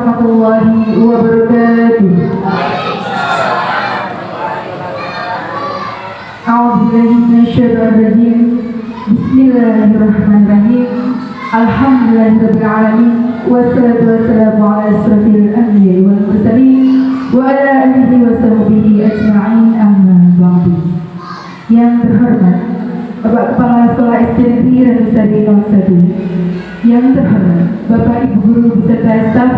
warahmatullahi wabarakatuh. A'udzubillahi minasyaitonir rajim. Bismillahirrahmanirrahim. Alhamdulillahirabbil alamin. Wassalatu wassalamu ala asyrofil anbiya'i wal mursalin wa ala alihi wa sahbihi ajma'in, amma ba'du. Yang terhormat Bapak Kepala Sekolah SD Negeri Randusari 01, yang terhormat Bapak Ibu Guru beserta staf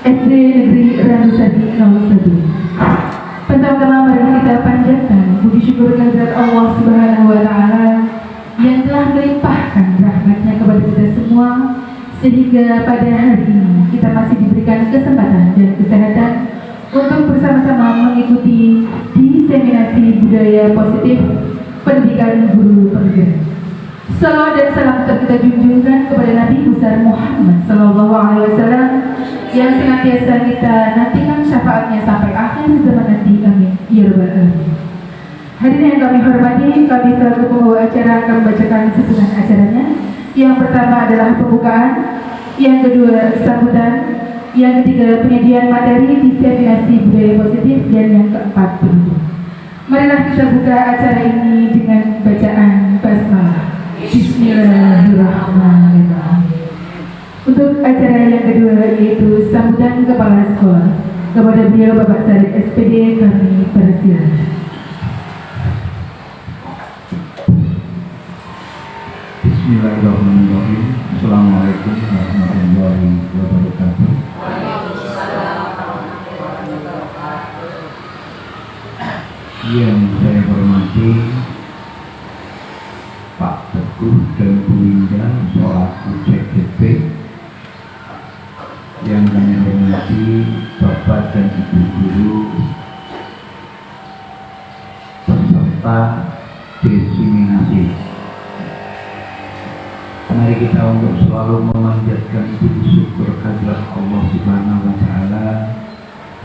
SD Negeri Randusari 01. Pertama-tama mari kita panjatkan puji syukur kehadirat Allah Subhanahu wa Ta'ala yang telah melimpahkan rahmatnya kepada kita semua, sehingga pada hari ini kita masih diberikan kesempatan dan kesehatan untuk bersama-sama mengikuti diseminasi budaya positif pendidikan guru penggerak. Salawat dan salam kita junjungkan kepada Nabi besar Muhammad Sallallahu Alaihi Wasallam yang senantiasa kita nantikan syafaatnya sampai akhir zaman nanti. Amin ya rabbal alamin. Hadirin yang kami hormati, kami selaku pembawa acara akan membacakan susunan acaranya. Yang pertama adalah pembukaan, yang kedua sambutan, yang ketiga penyediaan materi diseminasi budaya positif, dan yang keempat penutup. Marilah kita buka acara ini dengan bacaan basmalah. Bismillahirrahmanirrahim. Untuk acara yang kedua yaitu sambutan kepala sekolah, kepada beliau Bapak Sarip SPD kami persilakan. Bismillahirrahmanirrahim. Assalamualaikum warahmatullahi wabarakatuh. Yang saya hormati Pak Teguh dan Bu Winda selaku CGP, yang kami hormati Bapak dan Ibu Guru peserta diseminasi. Mari kita untuk selalu memanjatkan puji syukur kehadirat Allah Subhanahu wa Ta'ala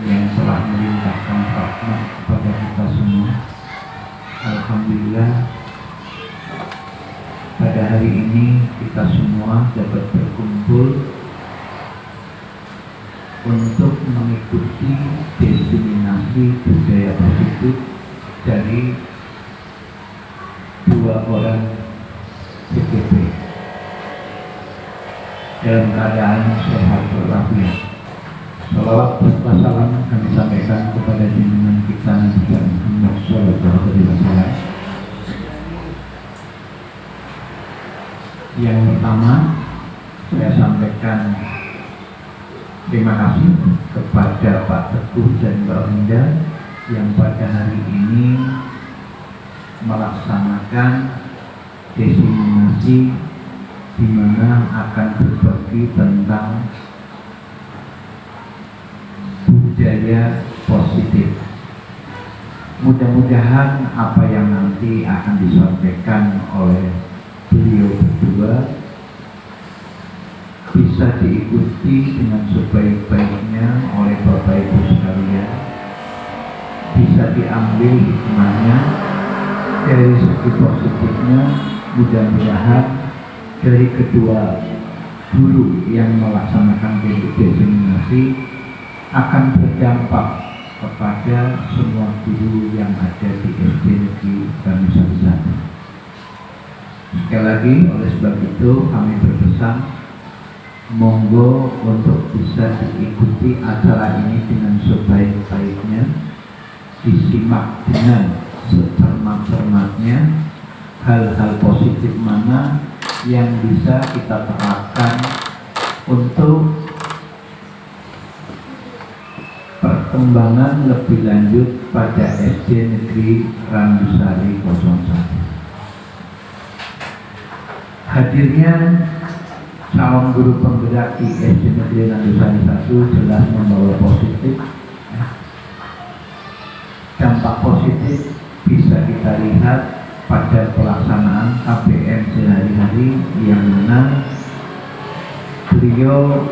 yang telah melimpahkan rahmat kepada kita semua. Alhamdulillah, pada hari ini kita semua dapat berkumpul untuk mengikuti diseminasi budaya positif dari dua orang CGP dalam keadaan sehat walafiat. Salawat beserta salam kami sampaikan kepada junjungan kita Nabi Muhammad Sallallahu Alaihi Wasallam. Yang pertama, saya sampaikan terima kasih kepada Pak Teguh dan Mbak Winda yang pada hari ini melaksanakan diseminasi di mana akan berbagi tentang budaya positif. Mudah-mudahan apa yang nanti akan disampaikan oleh beliau berdua bisa diikuti dengan sebaik-baiknya oleh Bapak Ibu sekalian, bisa diambil hikmahnya dari segi positifnya. Mudah-mudahan dari kedua guru yang melaksanakan diseminasi akan berdampak kepada semua guru yang ada di SD Negeri Randusari 1. Sekali lagi, oleh sebab itu kami berpesan monggo untuk bisa diikuti acara ini dengan sebaik-baiknya, disimak dengan secermat-cermatnya hal-hal positif mana yang bisa kita terapkan untuk perkembangan lebih lanjut pada SD Negeri Randusari 01. Hadirnya calon guru penggerak di SD Negeri Randusari 1 jelas membawa positif. Dampak positif bisa kita lihat pada pelaksanaan KBM sehari-hari, yang mana beliau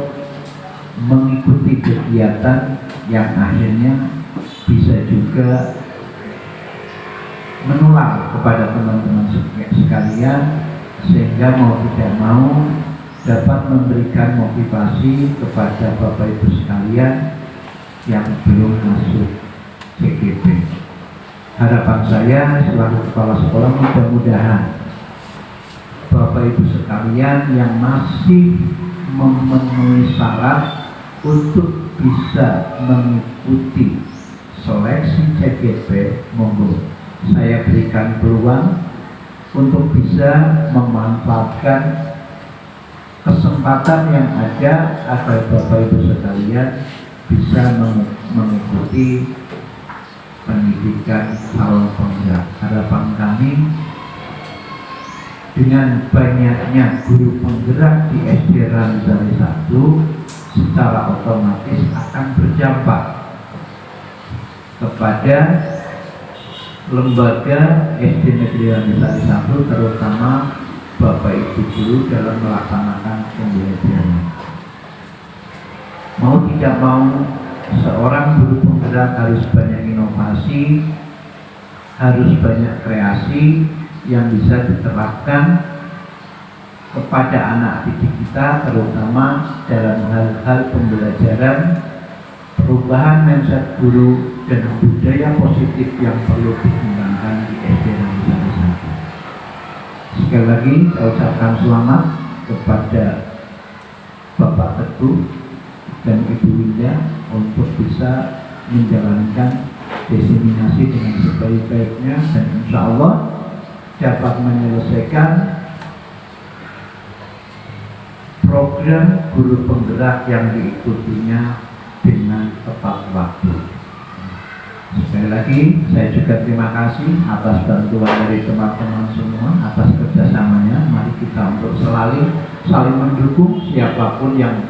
mengikuti kegiatan yang akhirnya bisa juga menular kepada teman-teman sekalian, sehingga mau tidak mau dapat memberikan motivasi kepada Bapak Ibu sekalian yang belum masuk CGP. Harapan saya selaku kepala sekolah, mudah-mudahan Bapak Ibu sekalian yang masih memenuhi syarat untuk bisa mengikuti seleksi CGP, monggo saya berikan peluang untuk bisa memanfaatkan kesempatan yang ada agar Bapak Ibu sekalian bisa mengikuti pendidikan calon penggerak. Harapan kami dengan banyaknya guru penggerak di SD Ramzali 1 secara otomatis akan berdampak kepada lembaga SD Negeri Ramzali 1, terutama Bapak Ibu guru dalam melaksanakan pembelajaran. Mau tidak mau, seorang guru penggerak harus banyak inovasi, harus banyak kreasi yang bisa diterapkan kepada anak didik kita, terutama dalam hal-hal pembelajaran, perubahan mindset guru, dan budaya positif yang perlu dikembangkan di SD Ramzali 1. Sekali lagi saya ucapkan selamat kepada Bapak Teguh dan Ibu Winda untuk bisa menjalankan diseminasi dengan sebaik-baiknya, dan insya Allah dapat menyelesaikan program guru penggerak yang diikutinya dengan tepat waktu. Sekali lagi saya juga terima kasih atas bantuan dari teman-teman semua, atas kerjasamanya. Mari kita untuk selalu saling mendukung, siapapun yang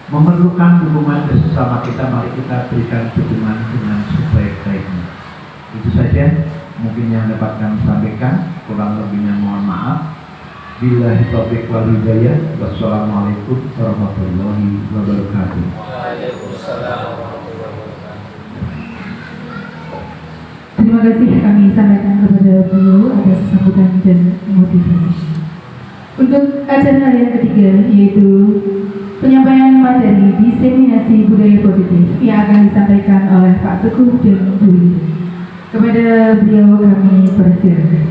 memerlukan dukungan dari sesama kita, mari kita berikan dukungan dengan sebaik-baiknya. Itu saja mungkin yang dapat kami sampaikan, kurang lebihnya mohon maaf. Billahi taufiq wal hidayah. Wassalamualaikum warahmatullahi wabarakatuh. Waalaikumsalam. Terima kasih kami sampaikan kepada beliau atas sambutan dan motivasi. Untuk acara yang ketiga, yaitu penyampaian materi diseminasi budaya positif yang akan disampaikan oleh Pak Teguh dan Bu Winda. Kepada beliau kami persilakan.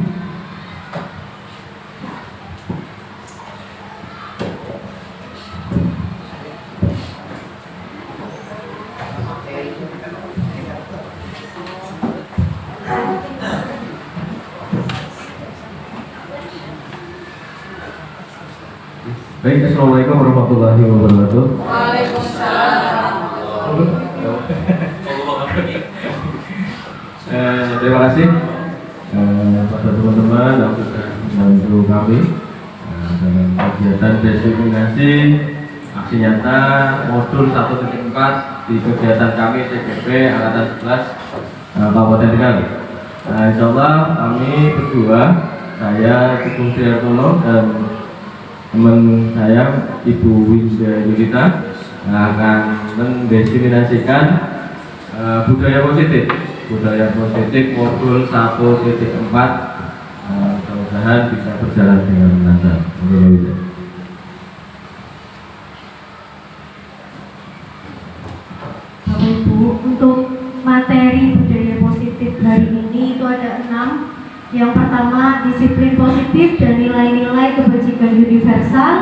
Baik, assalamualaikum warahmatullahi wabarakatuh. Waalaikumsalam. Terima kasih pada teman-teman yang sudah membantu kami dalam kegiatan diseminasi aksi nyata modul 1.4 di kegiatan kami CGP Angkatan 11 Kabupaten Tegal. Insya Allah kami berdua, saya Teguh Triartono dan teman saya Ibu Winda Yulita akan mendiseminasikan budaya positif modul 1.4. Mudah-mudahan bisa berjalan dengan lancar. Bapak Ibu, untuk materi budaya positif hari ini itu ada 6. Yang pertama, disiplin positif dan nilai-nilai kebajikan universal,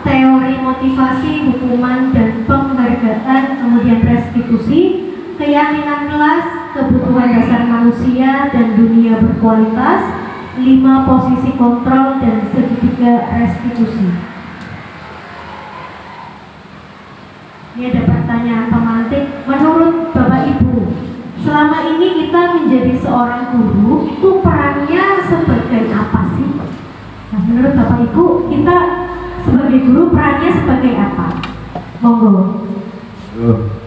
teori motivasi, hukuman dan penghargaan, kemudian restitusi, keyakinan kelas, kebutuhan dasar manusia dan dunia berkualitas, 5 posisi kontrol dan segitiga restitusi. Ini ada pertanyaan pemantik. Menurut Bapak Ibu, selama ini kita menjadi seorang guru itu perannya sebagai apa sih? Nah, menurut Bapak Ibu, kita sebagai guru perannya sebagai apa? Monggo.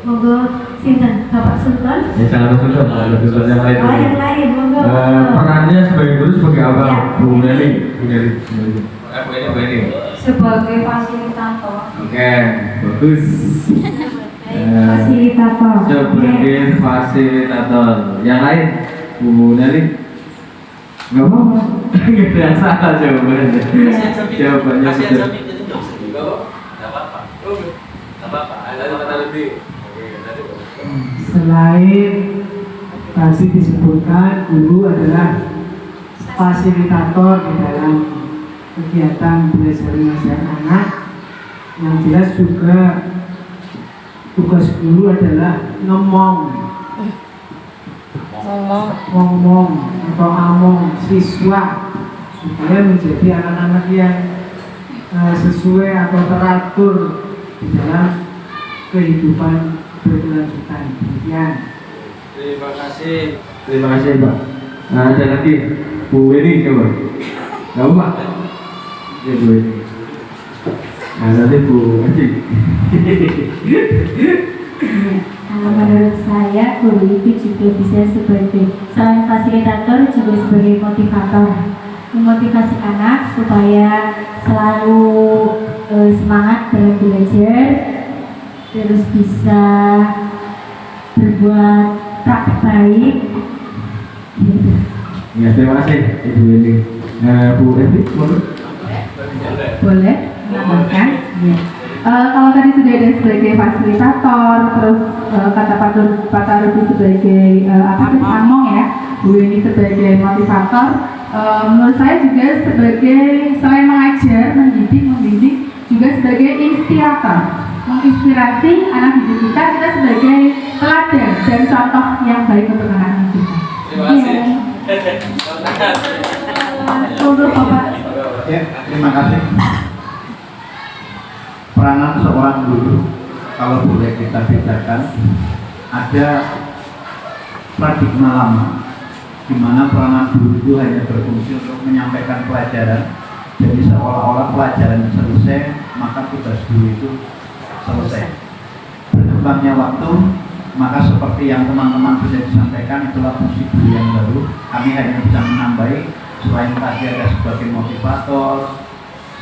Monggo, sinten Bapak Sultan? Ya, jangan Sultan, yang lain. Oh, yang lain, monggo. Perannya sebagai guru sebagai apa? Ya. Bu Nelly. Bu Nelly. Sebagai fasilitator. Oke, bagus. Fasilitator. Sebagai fasilitator. Yang lain, Bu Nelly. Nggak apa-apa. Nggak ada yang salah jawabannya. Jawabannya sudah. Selain tadi disebutkan guru adalah fasilitator di dalam kegiatan belajar mengajar anak, yang jelas juga tugas guru adalah ngomong atau among siswa supaya menjadi anak-anak yang sesuai atau teratur di dalam kehidupan berkelanjutan. Demikian. Terima kasih Pak. Nah, ada lagi Bu ini coba. Nggak apa? Ya Bu ini. Nah, nanti Bu Haji. Menurut saya guru itu juga bisa sebagai selain fasilitator juga sebagai motivator, memotivasi anak supaya selalu semangat dalam belajar, terus bisa berbuat praktek baik. Ya, terima kasih Ibu ini. Nah, Bu Evi, Boleh menambahkan? Ya. Kalau tadi sudah ada sebagai fasilitator, terus kata Pak Tarubi sebagai among ya, Bu ini sebagai motivator. Menurut saya juga sebagai selain mengajar, mendidik, membimbing, juga sebagai inspirator, menginspirasi anak didik kita sebagai teladan dan contoh yang baik untuk anak-anak kita. terima kasih. Untuk Bapak. Ya, terima kasih. Peranan seorang guru, kalau boleh kita bedakan, ada paradigma lama di mana peranan guru itu hanya berfungsi untuk menyampaikan pelajaran. Jadi seolah-olah pelajaran selesai, maka tugas guru itu selesai. Berkembangnya waktu, maka seperti yang teman-teman bisa disampaikan, itulah fungsi guru yang baru. Kami hanya bisa menambahi, selain tadi ada sebagai motivator,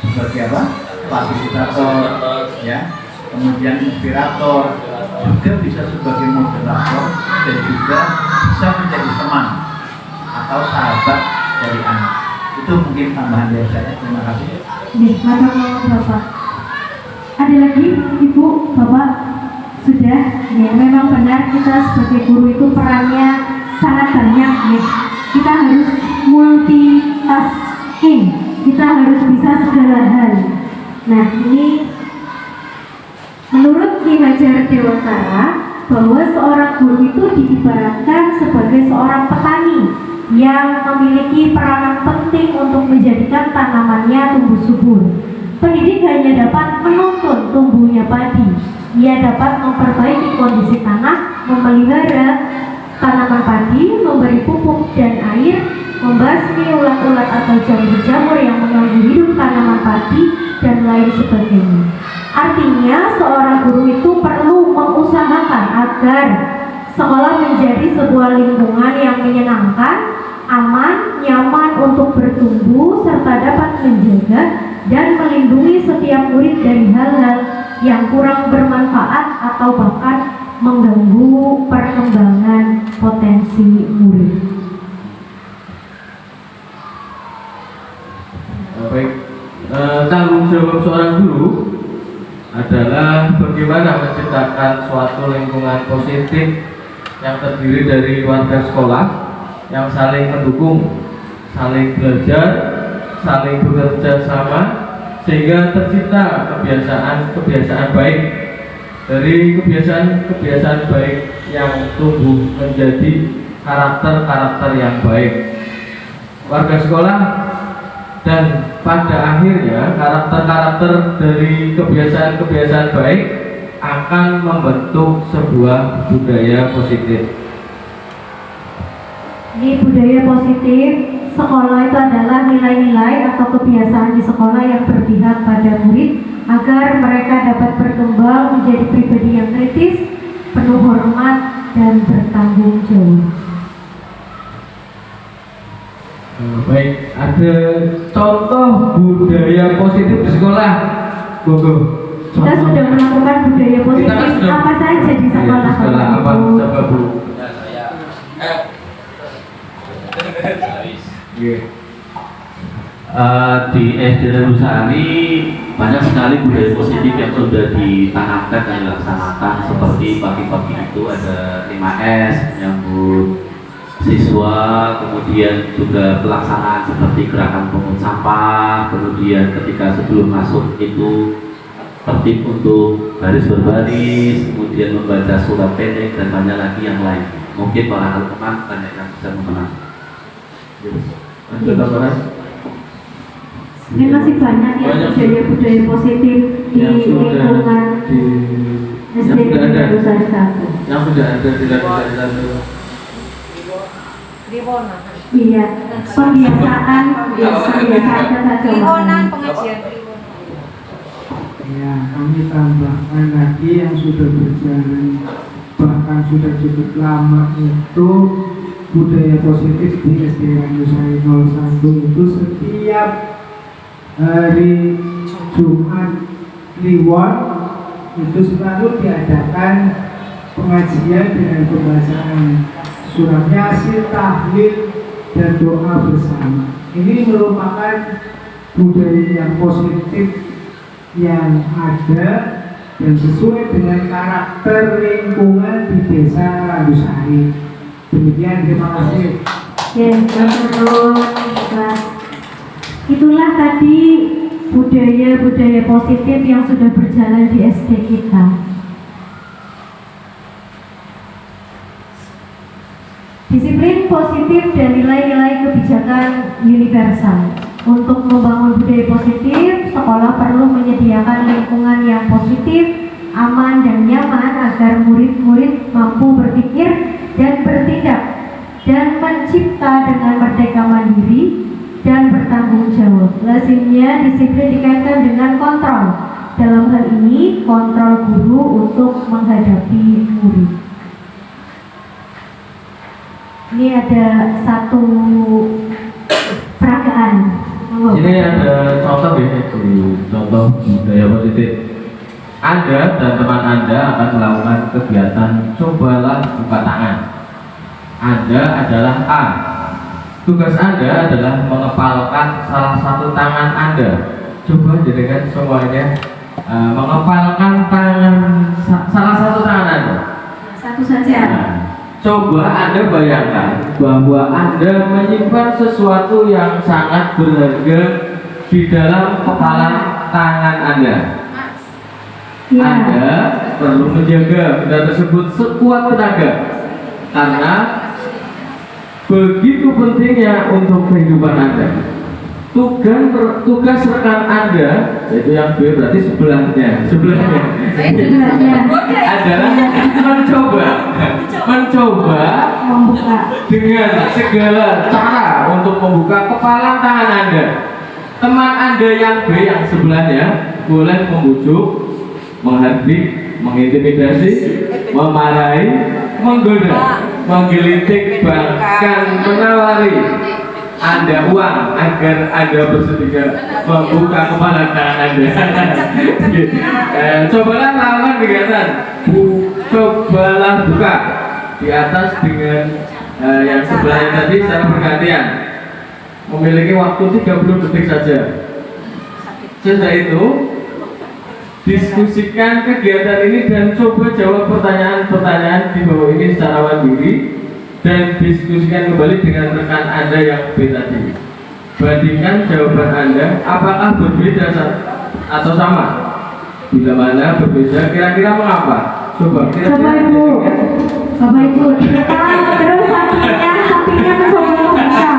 sebagai apa? Fasilitator, ya, kemudian inspirator, juga bisa sebagai moderator, dan juga bisa menjadi teman atau sahabat dari anak. Itu mungkin tambahan dari saya. Terima kasih. Maka Bapak. Ada lagi Ibu, Bapak? Sudah, ya memang benar kita sebagai guru itu perannya sangat banyak ya. Kita harus multitasking, kita harus bisa segala hal. Nah ini menurut Ki Hajar Dewantara bahwa seorang guru itu diibaratkan sebagai seorang petani yang memiliki peranan penting untuk menjadikan tanamannya tumbuh subur. Pendidik hanya dapat menuntun tumbuhnya padi. Ia dapat memperbaiki kondisi tanah, memelihara tanaman padi, memberi pupuk dan air, membasmi ulat-ulat atau jamur-jamur yang mengganggu hidup tanaman padi, dan lain sebagainya. Artinya seorang guru itu perlu mengusahakan agar sekolah menjadi sebuah lingkungan yang menyenangkan, aman, nyaman untuk bertumbuh, serta dapat menjaga dan melindungi setiap murid dari hal-hal yang kurang bermanfaat atau bahkan mengganggu perkembangan potensi murid. Baik, tanggung jawab seorang guru adalah bagaimana menciptakan suatu lingkungan positif yang terdiri dari warga sekolah yang saling mendukung, saling belajar, saling bekerja sama, sehingga tercipta kebiasaan baik. Dari kebiasaan baik yang tumbuh menjadi karakter yang baik. Warga sekolah dan pada akhirnya karakter dari kebiasaan baik akan membentuk sebuah budaya positif. Ini budaya positif sekolah itu adalah nilai-nilai atau kebiasaan di sekolah yang berpihak pada murid agar mereka dapat berkembang menjadi pribadi yang kritis, penuh hormat dan bertanggung jawab. Baik, ada contoh budaya positif di sekolah. Kita sudah melakukan budaya positif apa saja di sekolah? Apa coba Bu? Di SD Nusari banyak sekali budaya positif yang sudah ditanamkan dan dilaksanakan, seperti pagi-pagi itu ada 5S menyambut siswa, kemudian juga pelaksanaan seperti gerakan pungut sampah, kemudian ketika sebelum masuk itu tertib untuk baris berbaris, kemudian membaca surat pendek dan banyak lagi yang lain. Mungkin para teman banyak yang bisa mengenal. Lanjut apa? Ini masih banyak ya budaya-budaya positif di lingkungan SD Nusari 1. Yang sudah ada di Nusari 1. Iya, kebiasaan keagamaan. Pengajian Ya, kami tambahkan lagi yang sudah berjalan bahkan sudah cukup lama itu budaya positif di SD Nusari 01 itu setiap hari Jumat Kliwon itu selalu diadakan pengajian dengan pembacaan surat Yasin, tahlil, dan doa bersama. Ini merupakan budaya yang positif yang ada dan sesuai dengan karakter lingkungan di desa Randusari. Demikian, terima kasih. Ya, terus itulah tadi budaya-budaya positif yang sudah berjalan di SD kita. Disiplin positif dan nilai-nilai kebijakan universal. Untuk membangun budaya positif, sekolah perlu menyediakan lingkungan yang positif, aman dan nyaman agar murid-murid mampu berpikir dan bertindak dan mencipta dengan merdeka mandiri dan bertanggung jawab. Lazimnya disiplin dikaitkan dengan kontrol. Dalam hal ini, kontrol guru untuk menghadapi murid. Ini ada satu peragaan. Ini ada contoh ya, contoh budaya positif. Anda dan teman Anda akan melakukan kegiatan cobalah buka tangan. Anda adalah A. Tugas Anda adalah mengepalkan salah satu tangan Anda. Coba jadikan semuanya mengepalkan tangan salah satu tangan Anda. Satu saja. Coba Anda bayangkan bahwa Anda menyimpan sesuatu yang sangat berharga di dalam kepala tangan Anda. Ya. Anda perlu menjaga benda tersebut sekuat tenaga karena begitu pentingnya untuk kehidupan Anda. Tugas rekan Anda, yaitu yang B berarti sebelahnya adalah mencoba Membuka. dengan segala cara untuk membuka kepala tangan Anda. Teman Anda yang B yang sebelahnya boleh membujuk, menghardik, mengintimidasi, memarahi, menggoda, menggelitik, bahkan menawari Anda uang agar Anda bersedia membuka kepala tangan Anda. Cobalah lawan kegiatan, cobalah buka di atas dengan yang sebelahnya tadi secara bergantian. Memiliki waktu 30 detik saja. Setelah itu diskusikan kegiatan ini dan coba jawab pertanyaan-pertanyaan di bawah ini secara mandiri dan diskusikan kembali dengan rekan Anda yang B tadi. Bandingkan jawaban Anda apakah berbeda atau sama. Bila mana berbeda, kira-kira mengapa? Coba Coba Ibu. Bapak Ibu, terus sapinya mencoba membuka.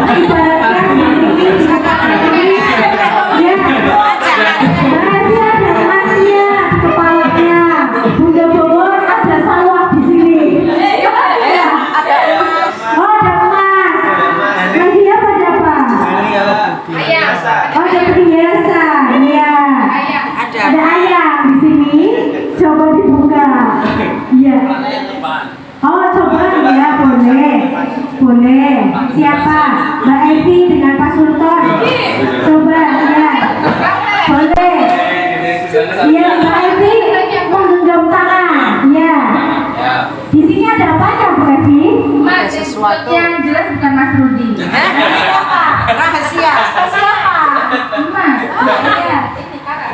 Ibaratnya di sini ya. Berarti ada emasnya di kepalanya. Bunda Bogor ada sawah di sini. Oh, ada emas. Masih apa apa? Oh, ada perhiasan. Iya. Ada ayam di sini. Coba dibuka. Iya. Oh, coba ya, boleh. Siapa? Mbak Evi dengan Pak Sultan. Coba ya. Boleh. Iya, Mbak Evi menggenggam tangan. Iya. Di sini ada apa ya, Bu Evi? Sesuatu Yang jelas bukan Mas Rudi. rahasia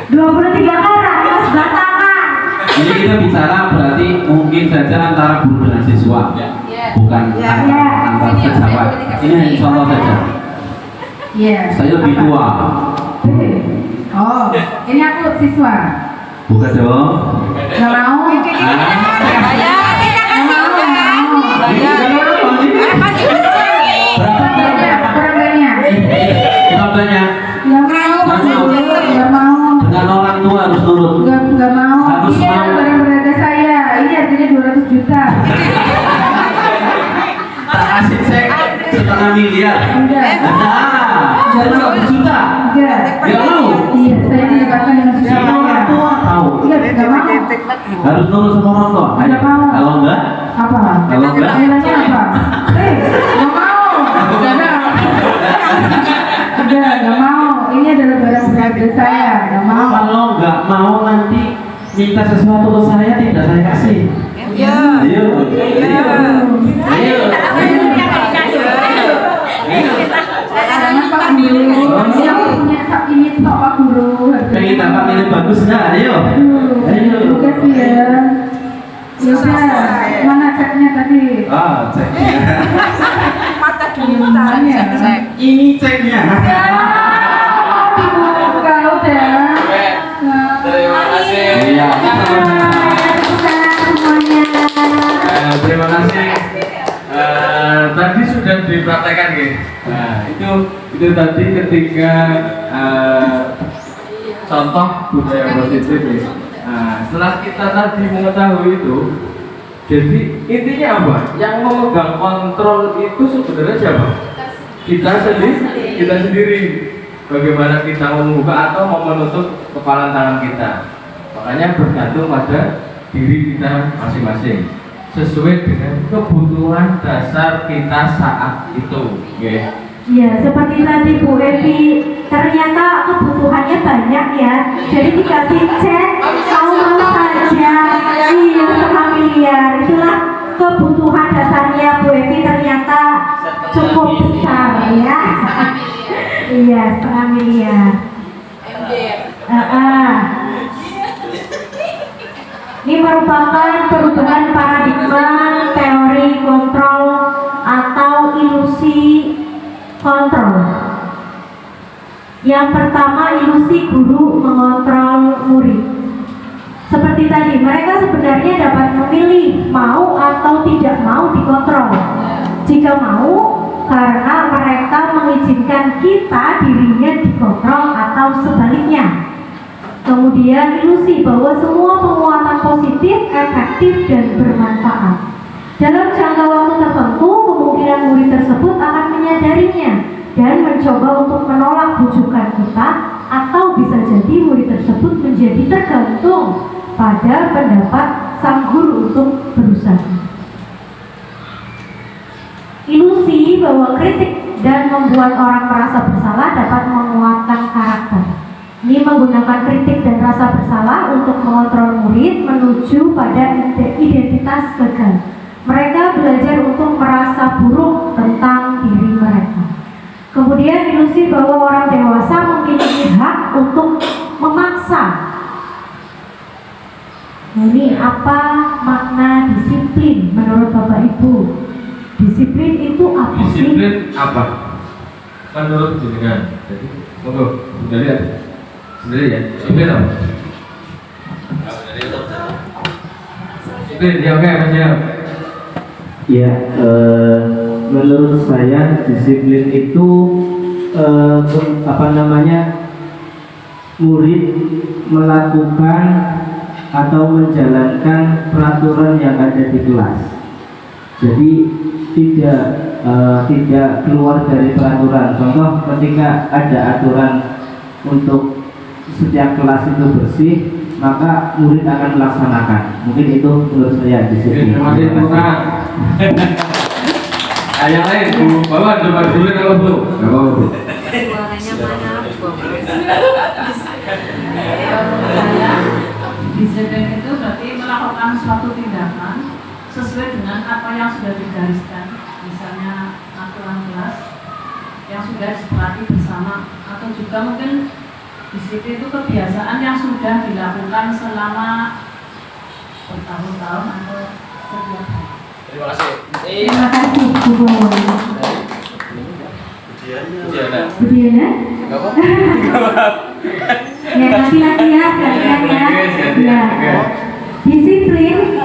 23 karat, mas batangan. Ini kita bicara berarti mungkin saja antara guru dengan siswa, bukan antar sejawat. Ini contoh saja. Iya. Saya lebih tua, Oh, ini aku siswa. bukan dong? Gak mau. Kurang banyak. Berapa banyak? Gak mau. Dengan orang tua harus nurut. Gak mau. Harus Ini mau. adalah barang berharga saya. Ini harganya 200 juta. Tak kasih cek setengah miliar. Enggak. Nah, 100 juta. Enggak. Gak mau. Iya, saya didekatkan dengan suami Siapa orang saya. tua tahu? Iya, gak mau. Harus nurut sama orang tua. Ayo. Nggak mau. Kalau enggak, Apa? Kalau enggak? Nilainya apa? Gak mau. Gak mau. Ini adalah barang berharga saya. Gak mau. kalau enggak mau nanti minta sesuatu ke saya tidak saya kasih. Ayo. Ayo. Jangan Pak Guru. Ini aku punya sak ini tok Pak Guru. Pengen dapat nilai bagus enggak? Ayo. Ayo. Terima kasih ya. Yaudah, mana ceknya tadi? Ah, ceknya. Mana ya? Ini ceknya. Dibuka udah. Terima kasih. Iya. Semuanya. Terima kasih. Tadi sudah dipraktekkan ya. Nah, itu tadi ketika contoh budaya positif ya. Nah, setelah kita tadi mengetahui itu, jadi intinya apa? Yang memegang kontrol itu sebenarnya siapa? Kita sendiri. Bagaimana kita membuka atau mau menutup kepalan tangan kita. Makanya bergantung pada diri kita masing-masing, sesuai dengan kebutuhan dasar kita saat itu. Okay. Ya, seperti tadi Bu Evi, ternyata kebutuhannya banyak ya. Jadi dikasih cek, mau saja. Iya, setengah miliar. Itulah kebutuhan dasarnya Bu Evi, ternyata cukup besar ya. Iya, setengah miliar. Ini merupakan perubahan paradigma teori kontrol atau ilusi kontrol. Yang pertama, ilusi guru mengontrol murid. Seperti tadi, mereka sebenarnya dapat memilih mau atau tidak mau dikontrol. Jika mau, karena mereka mengizinkan kita dirinya dikontrol atau sebaliknya. Kemudian ilusi bahwa semua penguatan positif, efektif, dan bermanfaat. Dalam jangka waktu tertentu, kemungkinan murid tersebut akan menyadarinya dan mencoba untuk menolak bujukan kita, atau bisa jadi murid tersebut menjadi tergantung pada pendapat sang guru untuk berusaha. Ilusi bahwa kritik dan membuat orang merasa bersalah dapat menguatkan karakter. Ini menggunakan kritik dan rasa bersalah untuk mengontrol murid menuju pada identitas gagal. Mereka belajar untuk merasa buruk tentang diri mereka. Kemudian ilusi bahwa orang dewasa memiliki hak untuk memaksa. Ini apa makna disiplin menurut Bapak Ibu? Disiplin itu apa sih? Disiplin apa? Menurut jenengan. Jadi, monggo, sudah lihat sendiri ya. Disiplin apa? Disiplin, ya oke Mas ya. Ya, menurut saya disiplin itu murid melakukan atau menjalankan peraturan yang ada di kelas. Jadi tidak keluar dari peraturan. Contoh, ketika ada aturan untuk setiap kelas itu bersih, maka murid akan melaksanakan. Mungkin itu menurut saya disiplin. Terima kasih kurang. Yang lain, Bu Bawa coba dulu kalau Bu. Enggak apa-apa, Bu. Disiplin itu berarti melakukan suatu tindakan sesuai dengan apa yang sudah digariskan, misalnya aturan kelas yang sudah disepakati bersama, atau juga mungkin Disiplin itu kebiasaan yang sudah dilakukan selama bertahun-tahun atau setiap hari. Terima kasih. Terima kasih Bu Bowo. Bu Diana? Ya, ganti-ganti ya. Ya. Disiplin,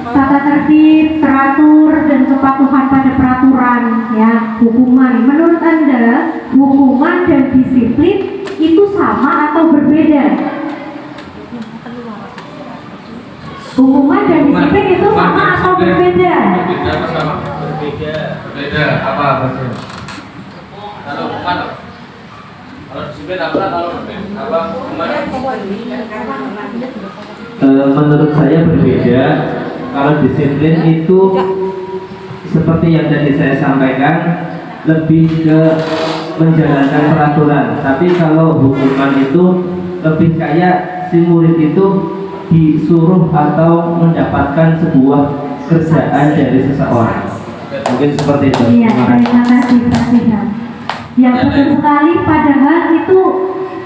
tata tertib, teratur, dan kepatuhan pada peraturan, ya, hukuman. Menurut Anda, hukuman dan disiplin itu sama atau berbeda? Hukuman dan disiplin itu sama atau berbeda? Berbeda. Apa maksudnya? Kalau hukuman, kalau disiplin apa? Kalau apa hukuman? Menurut saya berbeda. Kalau disiplin itu seperti yang tadi saya sampaikan, lebih ke menjalankan peraturan. Tapi kalau hukuman itu lebih kayak si murid itu disuruh atau mendapatkan sebuah kerjaan dari seseorang. Mungkin seperti itu. Iya, terima kasih Pak Sihan. Ya, betul sekali, padahal itu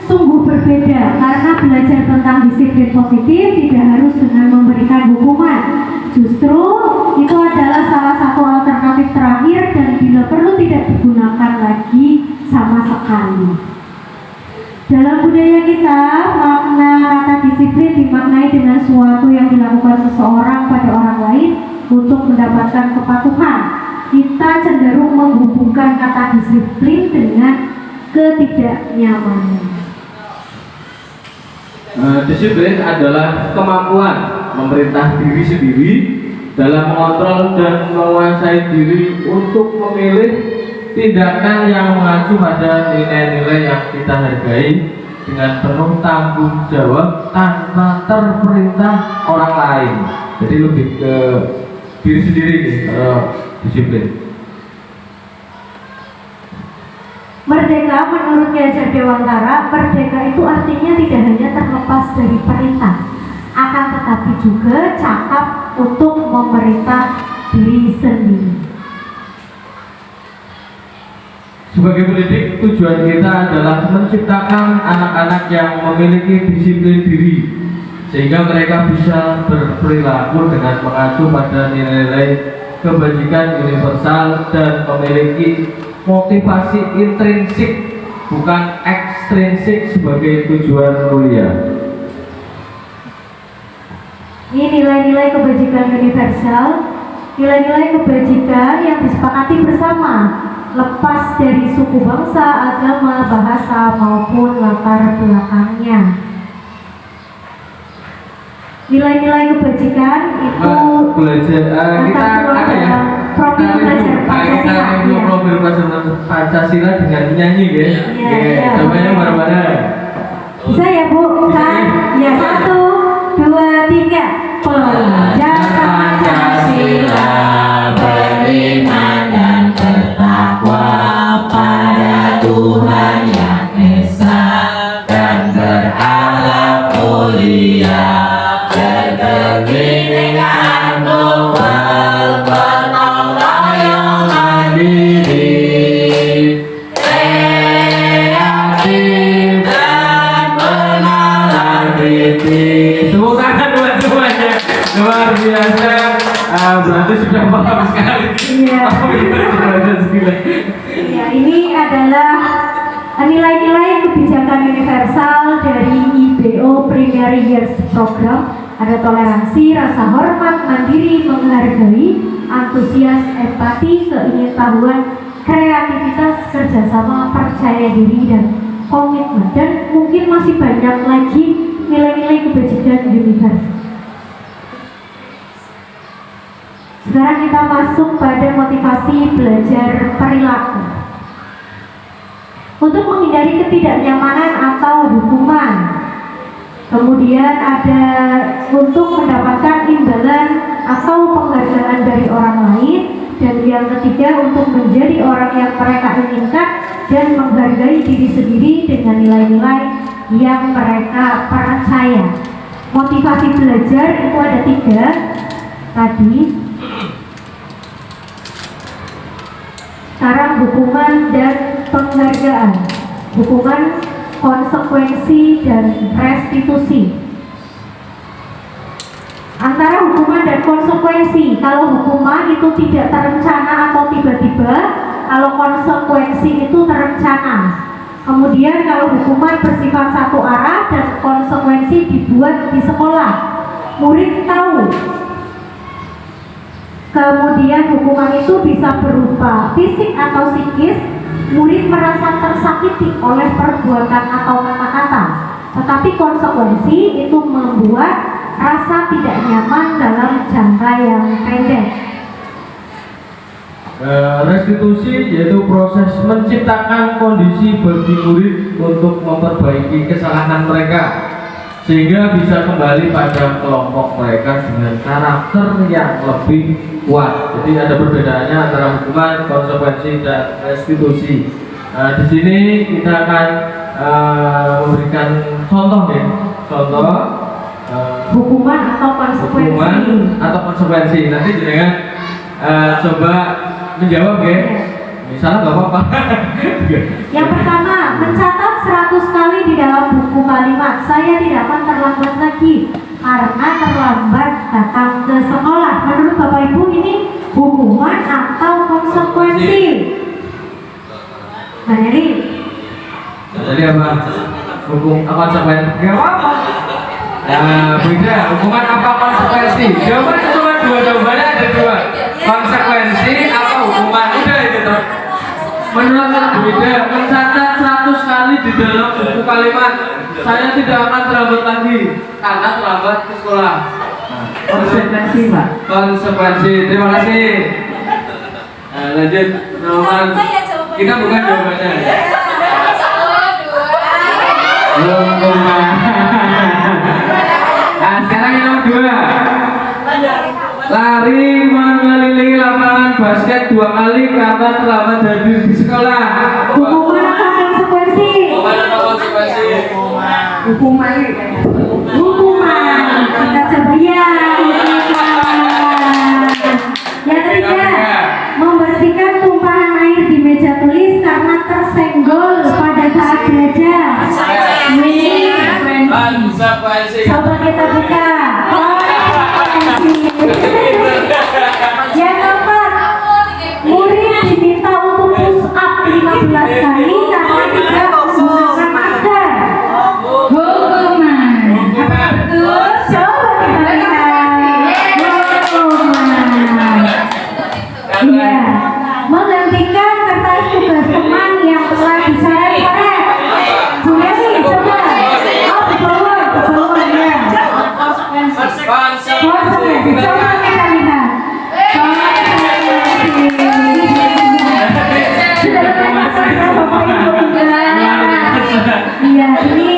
sungguh berbeda, karena belajar tentang disiplin positif tidak harus dengan memberikan hukuman. Justru itu adalah salah satu alternatif terakhir dan bila perlu tidak digunakan lagi sama sekali. Dalam budaya kita, makna kata disiplin dimaknai dengan suatu yang dilakukan seseorang pada orang lain untuk mendapatkan kepatuhan. Kita cenderung menghubungkan kata disiplin dengan ketidaknyamanan. Disiplin adalah kemampuan memerintah diri sendiri dalam mengontrol dan menguasai diri untuk memilih tindakan yang mengacu pada nilai-nilai yang kita hargai dengan penuh tanggung jawab tanpa terperintah orang lain. Jadi lebih ke diri sendiri nih, disiplin. Merdeka menurut Ki Hajar Dewantara, merdeka itu artinya tidak hanya terlepas dari perintah, akan tetapi juga cakap untuk memerintah diri sendiri. Sebagai pendidik, tujuan kita adalah menciptakan anak-anak yang memiliki disiplin diri sehingga mereka bisa berperilaku dengan mengacu pada nilai-nilai kebajikan universal dan memiliki motivasi intrinsik bukan ekstrinsik sebagai tujuan mulia. Ini nilai-nilai kebajikan universal, nilai-nilai kebajikan yang disepakati bersama, lepas dari suku bangsa, agama, bahasa maupun latar belakangnya. Nilai-nilai kebajikan itu Belajar kita ada ya profil belajar Pancasila. Kita profil belajar Pancasila dengan nyanyi ya. Iya. Coba bareng-bareng. Bisa ya Bu? Bisa? Ya, 1, 2, 3. Pelajar Pancasila beriman dan bertakwa pada Tuhan yang Esa dan berakhlak mulia, berkepentingan global, gotong royong mandiri, kreatif dan bernalar kritis. Tepuk tangan buat semuanya. Luar biasa. Berarti sudah paham sekali. Iya. Ya, ini adalah nilai-nilai kebijakan universal dari IBO Primary Years Program. Ada toleransi, rasa hormat, mandiri, menghargai, antusias, empati, keingintahuan, kreativitas, kerjasama, percaya diri, dan komitmen. Dan mungkin masih banyak lagi nilai-nilai kebajikan universal. Sekarang kita masuk pada motivasi belajar perilaku. Untuk menghindari ketidaknyamanan atau hukuman. Kemudian ada untuk mendapatkan imbalan atau penghargaan dari orang lain. Dan yang ketiga untuk menjadi orang yang mereka inginkan dan menghargai diri sendiri dengan nilai-nilai yang mereka percaya. Motivasi belajar itu ada 3 tadi. Sekarang hukuman dan penghargaan. Hukuman, konsekuensi dan restitusi. Antara hukuman dan konsekuensi, kalau hukuman itu tidak terencana atau tiba-tiba, kalau konsekuensi itu terencana. Kemudian kalau hukuman bersifat satu arah dan konsekuensi dibuat di sekolah, murid tahu. Kemudian hukuman itu bisa berupa fisik atau psikis, murid merasa tersakiti oleh perbuatan atau kata-kata. Tetapi konsekuensi itu membuat rasa tidak nyaman dalam jangka yang pendek. Restitusi yaitu proses menciptakan kondisi bagi murid untuk memperbaiki kesalahan mereka sehingga bisa kembali pada kelompok mereka dengan karakter yang lebih kuat. Jadi ada perbedaannya antara hukuman, konsekuensi, dan restitusi. Di sini kita akan memberikan contoh nih, contoh Hukuman atau konsekuensi. hukuman atau konsekuensi. Nanti jenengan coba menjawab ya. Misalnya nggak apa-apa. Yang pertama, mencatat 100 kali di dalam buku kalimat saya tidak akan terlambat lagi karena terlambat datang ke sekolah. Menurut Bapak Ibu ini hukuman atau konsekuensi? Mbak Neri? Jadi apa? Hukum apa konsekuensi? Gak apa-apa. Beda. Hukuman apa konsekuensi? Jawabannya cuma dua, jawabannya ada dua. Konsekuensi atau hukuman? Udah itu tuh. Menurut beda. Mencatat 100 kali di dalam buku kalimat saya tidak akan terlambat lagi karena terlambat ke sekolah. Konsekuensi, Pak. Konsekuensi. Terima kasih. Lanjut nomor. Kita bukan jawabannya. Hukuman. Nah, sekarang yang nomor 2. Lari mengelilingi lapangan basket 2 kali karena terlambat hadir di sekolah. Hukuman atau konsekuensi? Hukuman atau konsekuensi? Hukuman. Hukuman. Kita coba. Yang ketiga, membersihkan tumpahan air di meja tulis karena tersenggol pada saat belajar. Konsekuensi. Coba kita buka. Yang keempat, murid diminta untuk push up 15 kali karena tidak menggunakan masker. Hukuman. Hukuman. Betul. Coba kita lihat. Hukuman. Iya, menggantikan kertas tugas teman yang telah dicoret-coret. Bu Neri, coba. Oh, ke bawah ya. Konsekuensi. Coba kita lihat. Sudah termasuk ya, Bapak Ibu. Iya, ini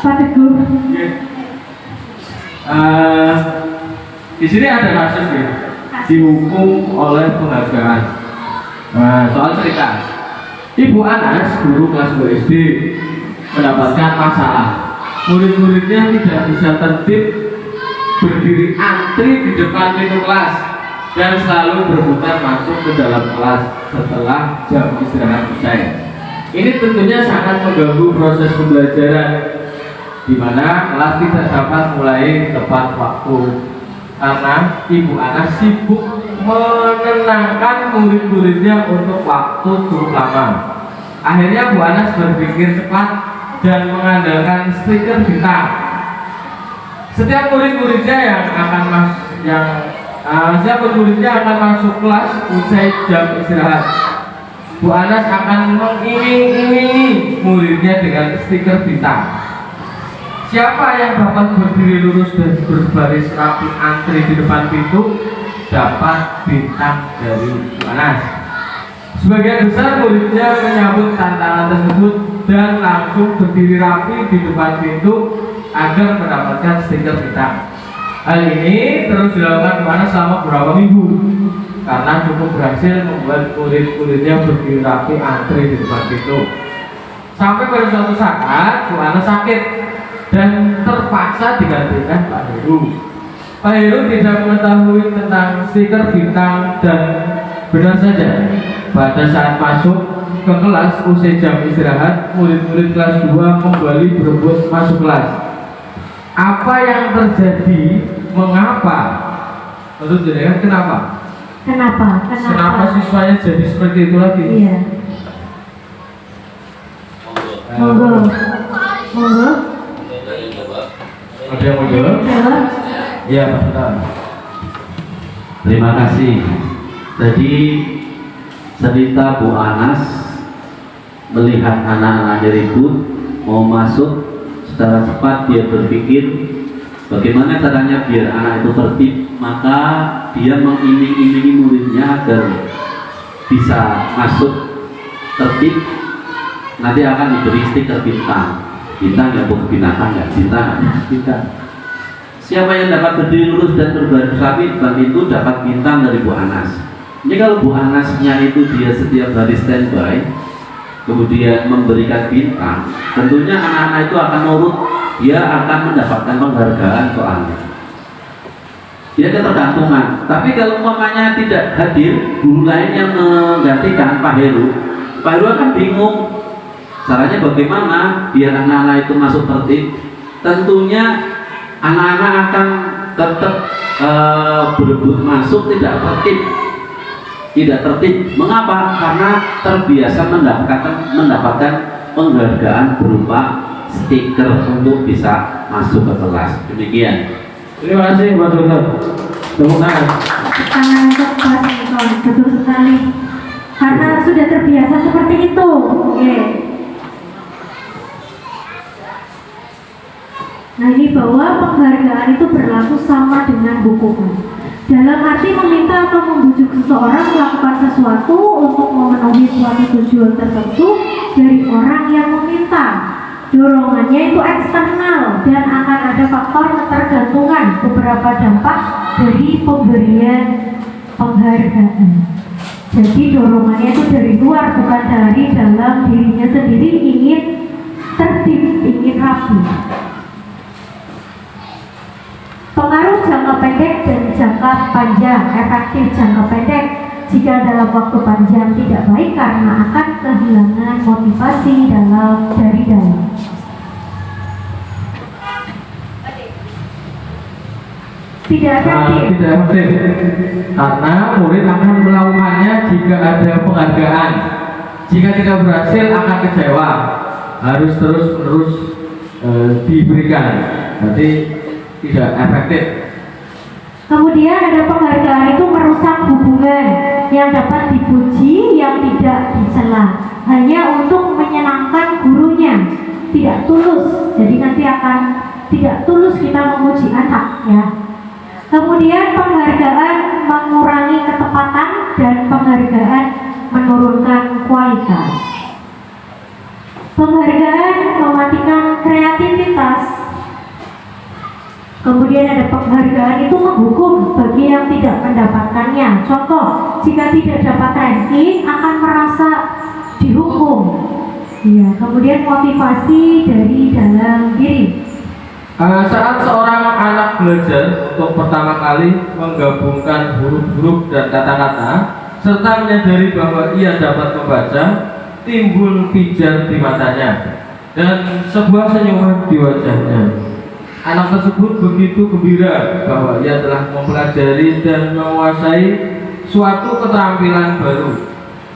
Pak Teguh. Di sini ada kasus nih, dihukum oleh penghargaan. Nah, soal cerita, Ibu Anas, guru kelas 2 SD, mendapatkan masalah. Murid-muridnya tidak bisa tertib berdiri antri di depan pintu kelas dan selalu berputar masuk ke dalam kelas setelah jam istirahat usai. Ini tentunya sangat mengganggu proses pembelajaran, di mana kelas tidak dapat mulai tepat waktu karena Ibu Anas sibuk menenangkan murid-muridnya untuk waktu cukup lama. Akhirnya Bu Anas berpikir cepat dan mengandalkan stiker bintang. Setiap murid-muridnya yang akan masuk kelas usai jam istirahat, Bu Anas akan mengiming-imingi muridnya dengan stiker bintang. Siapa yang dapat berdiri lurus dan berbaris rapi antri di depan pintu dapat bintang dari Bu Anas. Sebagian besar muridnya menyambut tantangan tersebut dan langsung berdiri rapi di depan pintu agar mendapatkan stiker bintang. Hal ini terus dilakukan Bu Anas selama beberapa minggu karena cukup berhasil membuat murid-muridnya berdiri rapi antri di depan pintu. Sampai pada suatu saat Bu Anas sakit dan terpaksa digantikan Pak Heru. Pak Heru tidak mengetahui tentang stiker bintang dan benar saja pada saat masuk ke kelas usai jam istirahat, murid-murid kelas 2 kembali berebut masuk kelas. Apa yang terjadi? Mengapa? Menurut jenengan kenapa? Kenapa siswanya jadi seperti itu lagi? Iya. Monggo. Ada yang mau jawab? Iya, Pak Sultan. Terima kasih. Tadi cerita Bu Anas melihat anak-anaknya ribut mau masuk, secara cepat dia berpikir bagaimana caranya biar anak itu tertib, maka dia mengiming-imingi muridnya agar bisa masuk tertib. Nanti akan diberi stiker bintang ya, bukan binatang ya, bintang. Siapa yang dapat berdiri lurus dan berbaris rapi, dan itu dapat bintang dari Bu Anas. Jadi kalau Bu Anasnya itu dia setiap hari standby, kemudian memberikan bintang, tentunya anak-anak itu akan nurut, dia akan mendapatkan penghargaan soalnya. Dia ketergantungan. Tapi kalau umpamanya tidak hadir guru lain yang menggantikan Pak Heru akan bingung caranya bagaimana biar anak-anak itu masuk tertib. Tentunya anak-anak akan tetap berebut masuk tidak tertib. Mengapa? Karena terbiasa mendapatkan penghargaan berupa stiker untuk bisa masuk ke kelas. Demikian. Terima kasih Pak Sultan. Tepuk tangan. Tangan untuk kelas Nikon, betul sekali. Karena sudah terbiasa seperti itu. Oke. Nah, ini bahwa penghargaan itu berlaku sama dengan hukuman. Dalam arti meminta atau membujuk seseorang melakukan sesuatu untuk memenuhi suatu tujuan tertentu dari orang yang meminta. Dorongannya itu eksternal dan akan ada faktor ketergantungan, beberapa dampak dari pemberian penghargaan. Jadi dorongannya itu dari luar, bukan dari dalam dirinya sendiri ingin tertib, ingin rapi. Pengaruh jangka pendek dan jangka panjang. Efektif jangka pendek jika dalam waktu panjang tidak baik karena akan kehilangan motivasi dari dalam. Tidak efektif. Tidak efektif karena murid akan melakukannya jika ada penghargaan. Jika tidak berhasil akan kecewa. Harus terus-menerus diberikan. Berarti tidak efektif. Kemudian ada penghargaan itu merusak hubungan yang dapat dipuji, yang tidak dicela, hanya untuk menyenangkan gurunya, tidak tulus. Jadi nanti akan tidak tulus kita memuji anak ya. Kemudian penghargaan mengurangi ketepatan dan penghargaan menurunkan kualitas. Penghargaan mematikan kreativitas. Kemudian ada penghargaan itu menghukum bagi yang tidak mendapatkannya. Contoh, jika tidak dapat ranking akan merasa dihukum. Ya, kemudian motivasi dari dalam diri. Saat seorang anak belajar untuk pertama kali menggabungkan huruf-huruf dan kata-kata serta menyadari bahwa ia dapat membaca, timbul pijar di matanya dan sebuah senyuman di wajahnya. Anak tersebut begitu gembira bahwa ia telah mempelajari dan menguasai suatu keterampilan baru.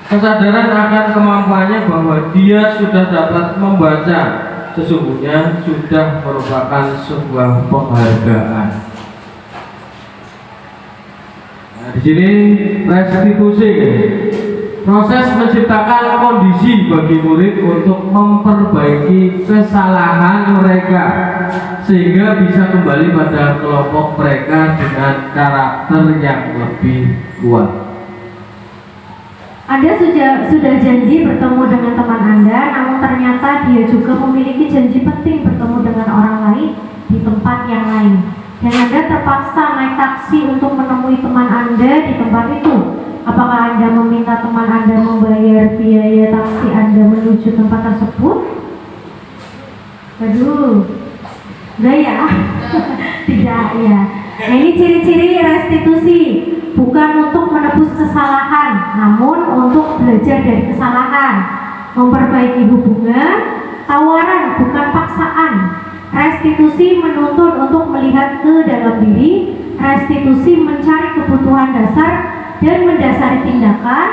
Kesadaran akan kemampuannya bahwa dia sudah dapat membaca sesungguhnya sudah merupakan sebuah penghargaan. Nah, di sini restitusi, proses menciptakan kondisi bagi murid untuk memperbaiki kesalahan mereka sehingga bisa kembali pada kelompok mereka dengan karakter yang lebih kuat. Anda sudah janji bertemu dengan teman Anda, namun ternyata dia juga memiliki janji penting bertemu dengan orang lain di tempat yang lain. Dan Anda terpaksa naik taksi untuk menemui teman Anda di tempat itu. Apakah Anda meminta teman Anda membayar biaya taksi Anda menuju tempat tersebut? Aduh, Enggak ya? Tidak ya. Nah, ini ciri-ciri restitusi, bukan untuk menebus kesalahan, namun untuk belajar dari kesalahan, memperbaiki hubungan, tawaran bukan paksaan. Restitusi menuntut untuk melihat ke dalam diri, restitusi mencari kebutuhan dasar dan mendasari tindakan.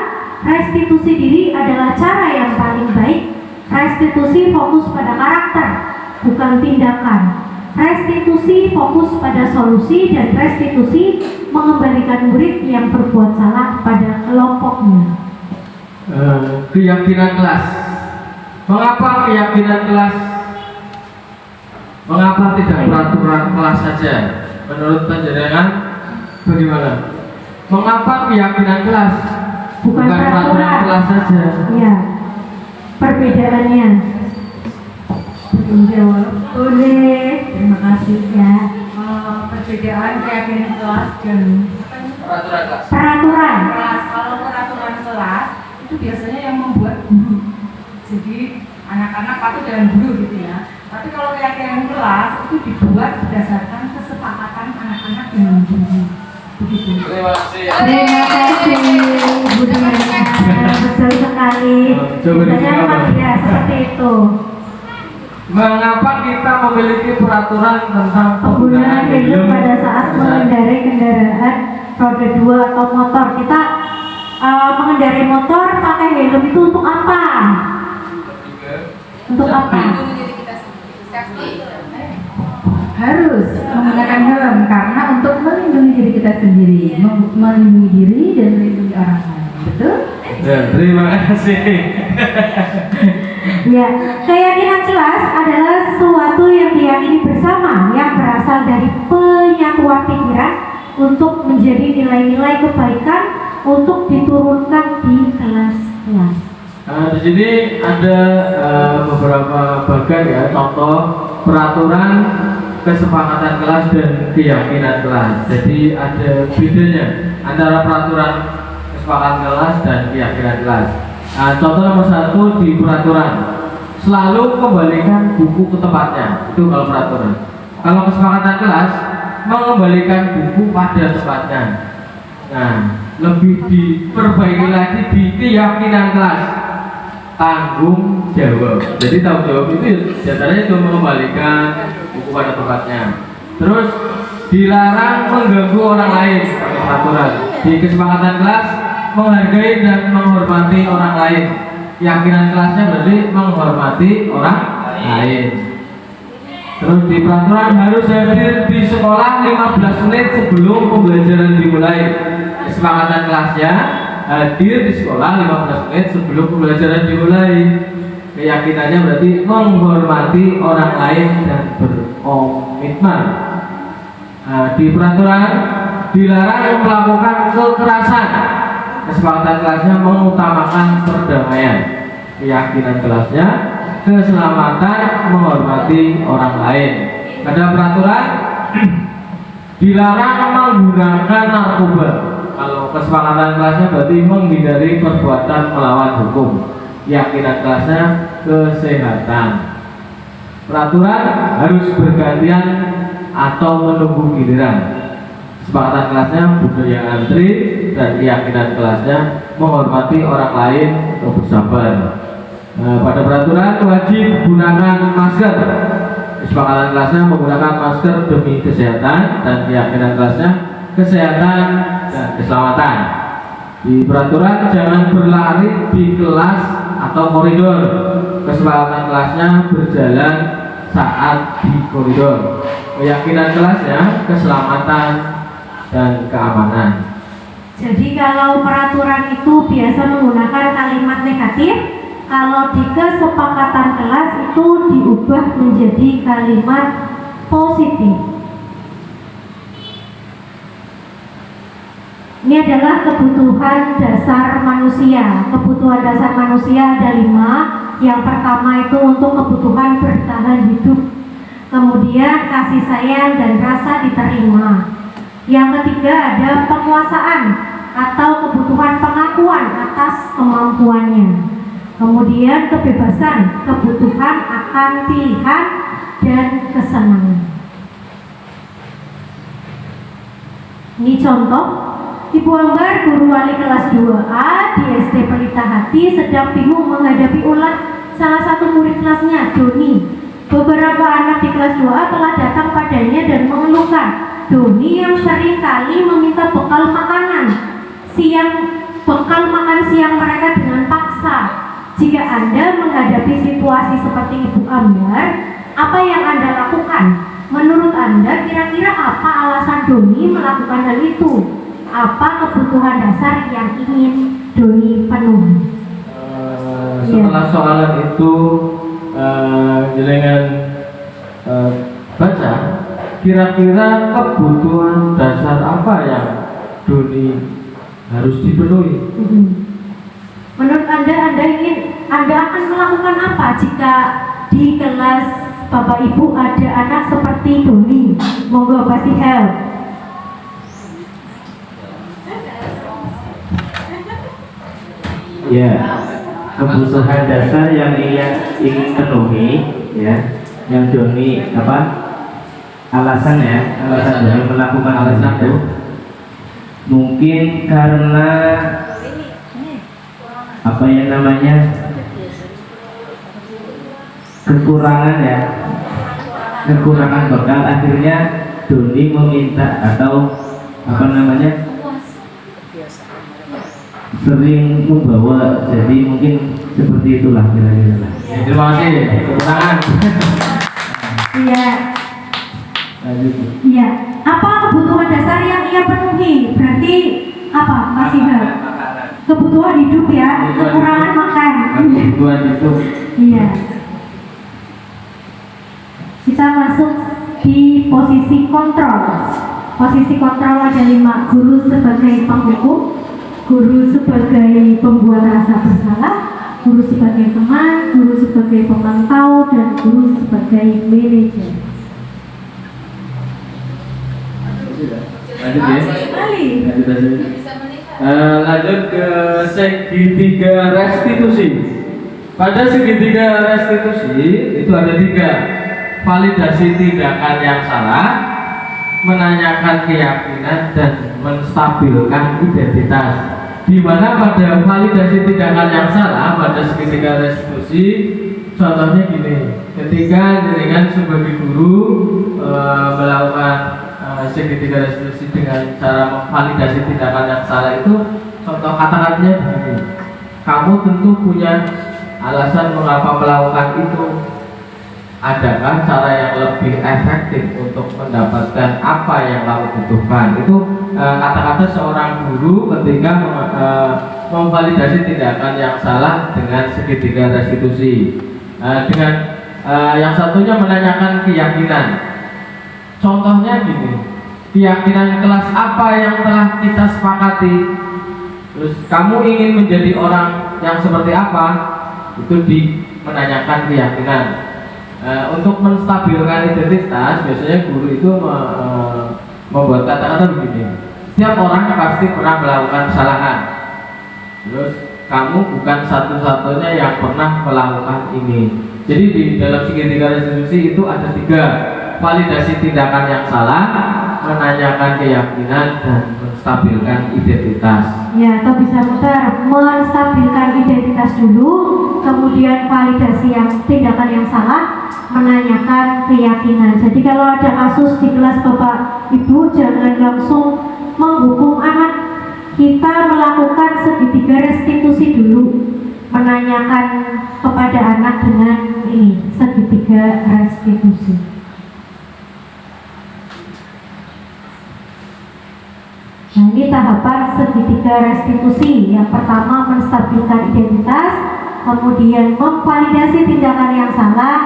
Restitusi diri adalah cara yang paling baik. Restitusi fokus pada karakter, bukan tindakan. Restitusi fokus pada solusi, dan restitusi mengembalikan murid yang berbuat salah pada kelompoknya. Keyakinan kelas. Mengapa keyakinan kelas? Mengapa tidak peraturan kelas saja? Menurut panjenengan bagaimana? Mengapa keyakinan kelas? Bukan peraturan kelas saja. Ya, perbedaannya. Menjawab. Boleh. Terima kasih ya. Perbedaan keyakinan kelas dan Peraturan kelas. Peraturan. kelas. Kalau peraturan kelas itu biasanya yang membuat guru. Jadi anak-anak patuh dengan guru gitu ya. Tapi kalau keyakinan kelas itu dibuat berdasarkan kesepakatan anak-anak dengan guru. Begitu. Terima kasih. Terima kasih Bu Diana. Betul sekali. Coba Biasanya dijawab. memang ya seperti itu. Mengapa kita memiliki peraturan tentang Penggunaan helm pada saat mengendarai kendaraan roda 2 atau motor. Kita mengendarai motor pakai helm itu untuk apa? Untuk apa? Harus menggunakan helm karena untuk melindungi diri kita sendiri, melindungi diri dan melindungi orang lain. Betul? Ya, terima kasih. Ya, keyakinan kelas adalah sesuatu yang diyakini bersama yang berasal dari penyatuan pikiran untuk menjadi nilai-nilai kebaikan untuk diturunkan di kelas-kelas. Di sini ada beberapa bagian ya, contoh peraturan, kesepakatan kelas dan keyakinan kelas. Jadi ada bedanya antara peraturan, kesepakatan kelas dan keyakinan kelas. Contoh nomor 1 di peraturan, selalu kembalikan buku ke tempatnya. Itu kalau peraturan. Kalau kesepakatan kelas, mengembalikan buku pada tempatnya. Nah, lebih diperbaiki lagi di keyakinan kelas, tanggung jawab. Jadi tanggung jawab itu biasanya itu mengembalikan buku pada tempatnya. Terus dilarang mengganggu orang lain pakai peraturan. Di kesepakatan kelas, menghargai dan menghormati orang lain. Keyakinan kelasnya berarti menghormati orang lain. Terus di peraturan harus hadir di sekolah 15 menit sebelum pembelajaran dimulai. Kesepakatan kelasnya hadir di sekolah 15 menit sebelum pembelajaran dimulai. Keyakinannya berarti menghormati orang lain dan berkomitmen. Di peraturan dilarang melakukan kekerasan. Kesepakatan kelasnya mengutamakan perdamaian. Keyakinan kelasnya keselamatan, menghormati orang lain. Ada peraturan dilarang menggunakan narkoba. Kalau kesepakatan kelasnya berarti menghindari perbuatan melawan hukum. Keyakinan kelasnya kesehatan. Peraturan harus bergantian atau menunggu giliran. Kesepakatan kelasnya budaya antri, dan keyakinan kelasnya menghormati orang lain atau bersabar. Pada peraturan wajib gunakan masker. Kesepakatan kelasnya menggunakan masker demi kesehatan, dan keyakinan kelasnya kesehatan dan keselamatan. Di peraturan jangan berlari di kelas atau koridor. Kesepakatan kelasnya berjalan saat di koridor. Keyakinan kelasnya keselamatan dan keamanan. Jadi kalau peraturan itu biasa menggunakan kalimat negatif, kalau di kesepakatan kelas itu diubah menjadi kalimat positif. Ini adalah kebutuhan dasar manusia. Kebutuhan dasar manusia ada 5. Yang pertama itu untuk kebutuhan bertahan hidup. Kemudian kasih sayang dan rasa diterima. Yang ketiga ada penguasaan atau kebutuhan pengakuan atas kemampuannya. Kemudian kebebasan, kebutuhan akan pilihan dan kesenangan. Ini contoh, Ibu Ambar, guru wali kelas 2A di SD Pelita Hati sedang bingung menghadapi ulah salah satu murid kelasnya, Doni. Beberapa anak di kelas 2A telah datang padanya dan mengeluhkan Doni yang sering kali meminta bekal makan siang mereka dengan paksa. Jika Anda menghadapi situasi seperti Ibu Ambar, apa yang Anda lakukan? Menurut Anda, kira-kira apa alasan Doni melakukan hal itu? Apa kebutuhan dasar yang ingin Doni penuhi? Setelah soalan itu jenengan baca, kira-kira kebutuhan dasar apa yang Doni harus dipenuhi? Menurut Anda akan melakukan apa jika di kelas Bapak Ibu ada anak seperti Doni? Monggo pasti help. Ya, kebutuhan dasar yang ia ingin penuhi, ya, yang Doni alasan Doni melakukan hal itu mungkin karena kekurangan bekal, akhirnya Doni meminta atau sering membawa, jadi mungkin seperti itulah kira-kira. Terima kasih. Tangan. Iya. Iya. Apa kebutuhan dasar yang ia penuhi? Berarti apa? Masih kebutuhan hidup ya, kekurangan makan. Kebutuhan hidup. Iya. Kita masuk di posisi kontrol. Posisi kontrol ada 5, guru sebagai penghukum, guru sebagai pembuat rasa bersalah, guru sebagai teman, guru sebagai pemantau, dan guru sebagai manajer. Lanjut ya. Lanjut ke segitiga restitusi. Pada segitiga restitusi itu ada 3: validasi tindakan yang salah, menanyakan keyakinan, dan menstabilkan identitas. Di mana pada validasi tindakan yang salah pada segitiga restitusi, contohnya gini: ketika dengan sebagai guru melakukan segitiga restitusi dengan cara memvalidasi tindakan yang salah itu, contoh kata-katanya begini: kamu tentu punya alasan mengapa melakukan itu. Adakah cara yang lebih efektif untuk mendapatkan apa yang kamu butuhkan? Itu kata-kata seorang guru ketika memvalidasi tindakan yang salah dengan segitiga restitusi. Dengan yang satunya menanyakan keyakinan. Contohnya gini: keyakinan kelas apa yang telah kita sepakati? Terus kamu ingin menjadi orang yang seperti apa? Itu menanyakan keyakinan. Untuk menstabilkan identitas, biasanya guru itu membuat kata-kata begini: setiap orang pasti pernah melakukan kesalahan. Terus kamu bukan satu-satunya yang pernah melakukan ini. Jadi di dalam segitiga restitusi itu ada 3: validasi tindakan yang salah, menanyakan keyakinan, dan menstabilkan identitas. Ya, atau bisa muter, menstabilkan identitas dulu, kemudian validasi tindakan yang salah, menanyakan keyakinan. Jadi kalau ada kasus di kelas Bapak Ibu, jangan langsung menghukum anak. Kita melakukan segitiga restitusi dulu, menanyakan kepada anak dengan ini, segitiga restitusi. Nah, ini tahapan segitiga restitusi. Yang pertama menstabilkan identitas, kemudian memvalidasi tindakan yang salah,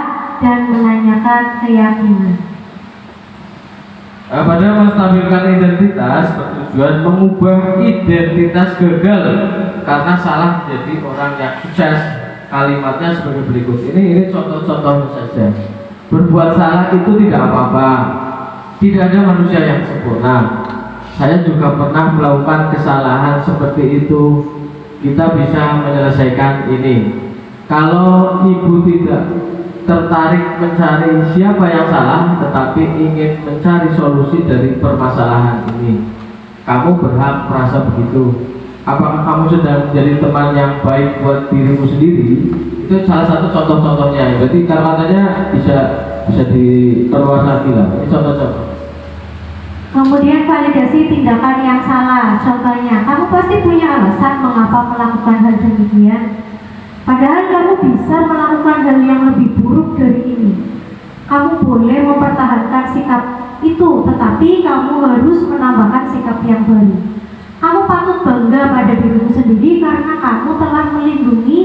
dan menanyakan keyakinan. Pada menstabilkan identitas bertujuan mengubah identitas gagal karena salah menjadi orang yang sukses. Kalimatnya sebagai berikut. Ini contoh-contoh saja. Berbuat salah itu tidak apa-apa. Tidak ada manusia yang sempurna. Saya juga pernah melakukan kesalahan seperti itu. Kita bisa menyelesaikan ini. Kalau ibu tidak tertarik mencari siapa yang salah, tetapi ingin mencari solusi dari permasalahan ini, kamu berhak merasa begitu. Apakah kamu sedang menjadi teman yang baik buat dirimu sendiri? Itu salah satu contoh-contohnya. Berarti kata-katanya bisa diperluas lagi lah. Ini contoh-contoh. Kemudian validasi tindakan yang salah. Contohnya, kamu pasti punya alasan mengapa melakukan hal demikian. Padahal kamu bisa melakukan hal yang lebih buruk dari ini. Kamu boleh mempertahankan sikap itu, tetapi kamu harus menambahkan sikap yang baru. Kamu patut bangga pada dirimu sendiri karena kamu telah melindungi